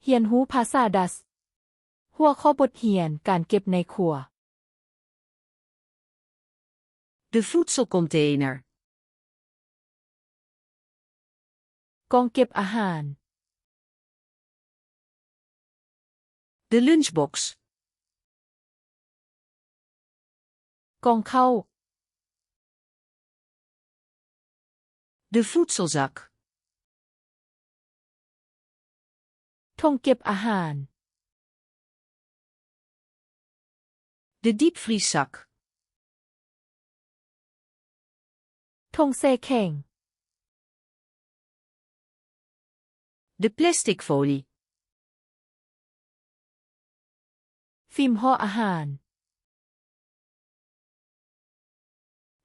เรียนรู้ภาษาดัชหัวข้อบทเรียนการเก็บในครัว De voedselcontainer. กองเก็บอาหาร De lunchbox. กองเข้า De voedselzak. ทงเก็บอาหาร De diepvrieszak. ทงแช่แข็ง De plastic folie. ฟิล์มห่ออาหาร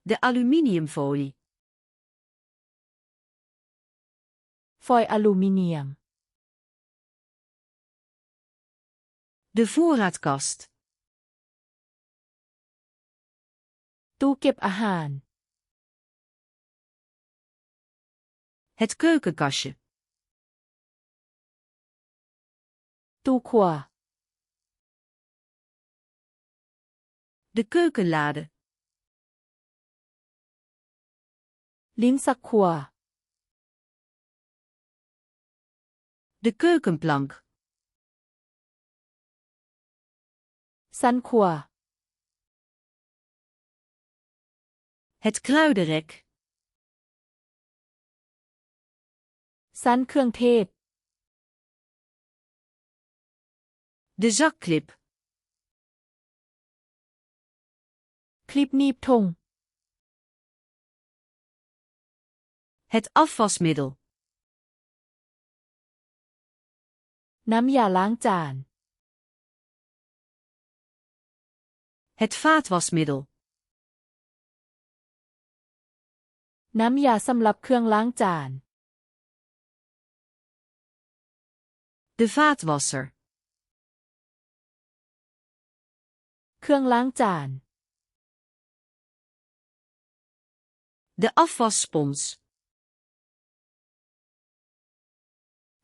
De aluminiumfolie. ฟอยล์อลูมิเนียม De voorraadkast. ตู้เก็บอาหาร Het keukenkastje. ตู้ครัว De keukenlade. ลิ้นสักครัว De keukenplank. สันครัว Het kruidenrek. สันเครื่องเทศ De zakklip. คลิปหนีบธง Het afwasmiddel. น้ำยาล้างจาน Het vaatwasmiddel. น้ำยาสำหรับเครื่องล้างจาน De vaatwasser. เครื่องล้างจาน De afwasspons.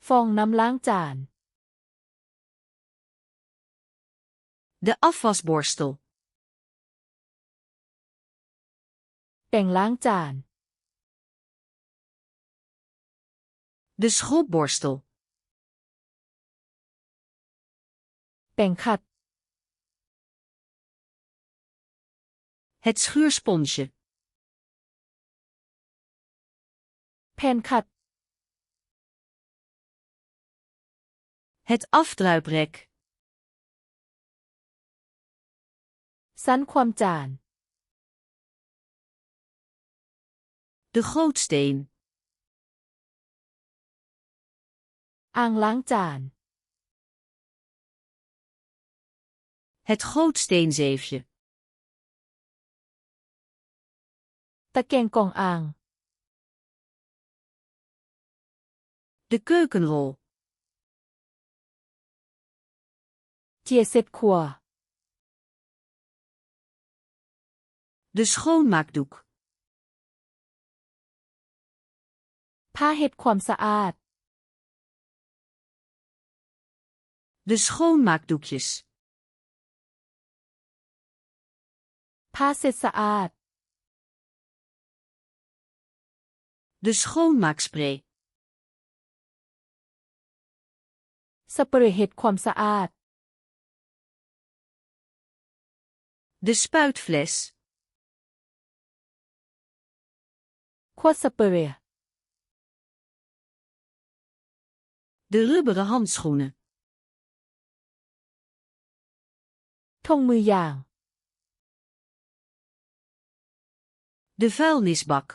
ฟองน้ำล้างจาน De afwasborstel. แป่งล้างจาน De schropborstel. แป่งขัด Het schuursponsje. แผ่นขัด Het afdruiprek. สันความจาน De gootsteen. อ่างล้างจาน Het gootsteenzeefje. ตะแกรงกรองอ่าง De keukenrol. เจียเสร็จครัว De schoonmaakdoek. ผ้าเฮ็ดความสะอาด De schoonmaakdoekjes. ผ้าเสร็จสะอาด De schoonmaakspray. สเปรย์เฮ็ดความสะอาด De spuitfles. ขวดสเปรย์ De rubberen handschoenen. ธงมือยาง De vuilnisbak.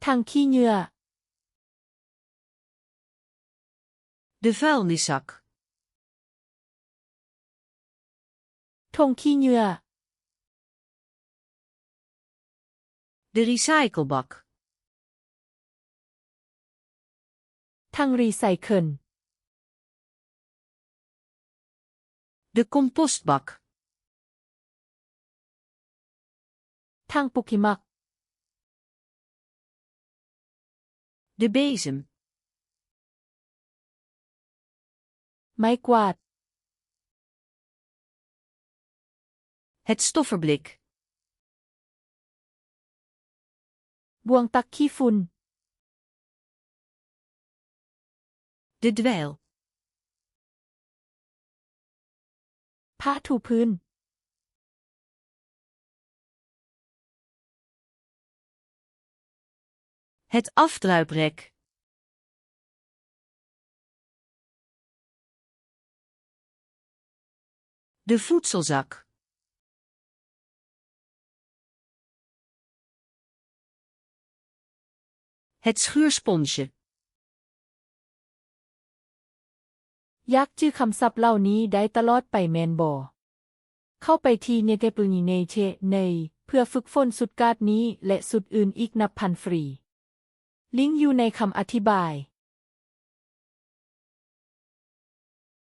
ทางขี้เหงื่อ De vuilniszak. ธงขี้เหงื่อ De recyclebak. ทางรีไซเคิล De compostbak. ทางปุกหิมัก De bezem. ไม้กวาด Het stofferblik. บ่วงตักขี้ฝุ่น De dweil. ผ้าถูพื้น Het afdruiprek. De voedselzak. Het schuursponsje. ยักษ์ชื่อคำศัพท์เหล่านี้ได้ตลอดไปแมนบ่เข้าไปที่เนเกปุญิเนเชในเพื่อฝึกฝนสุดการ์ดนี้และสุดอื่นอีกนับพันฟรีลิงก์อยู่ในคำอธิบาย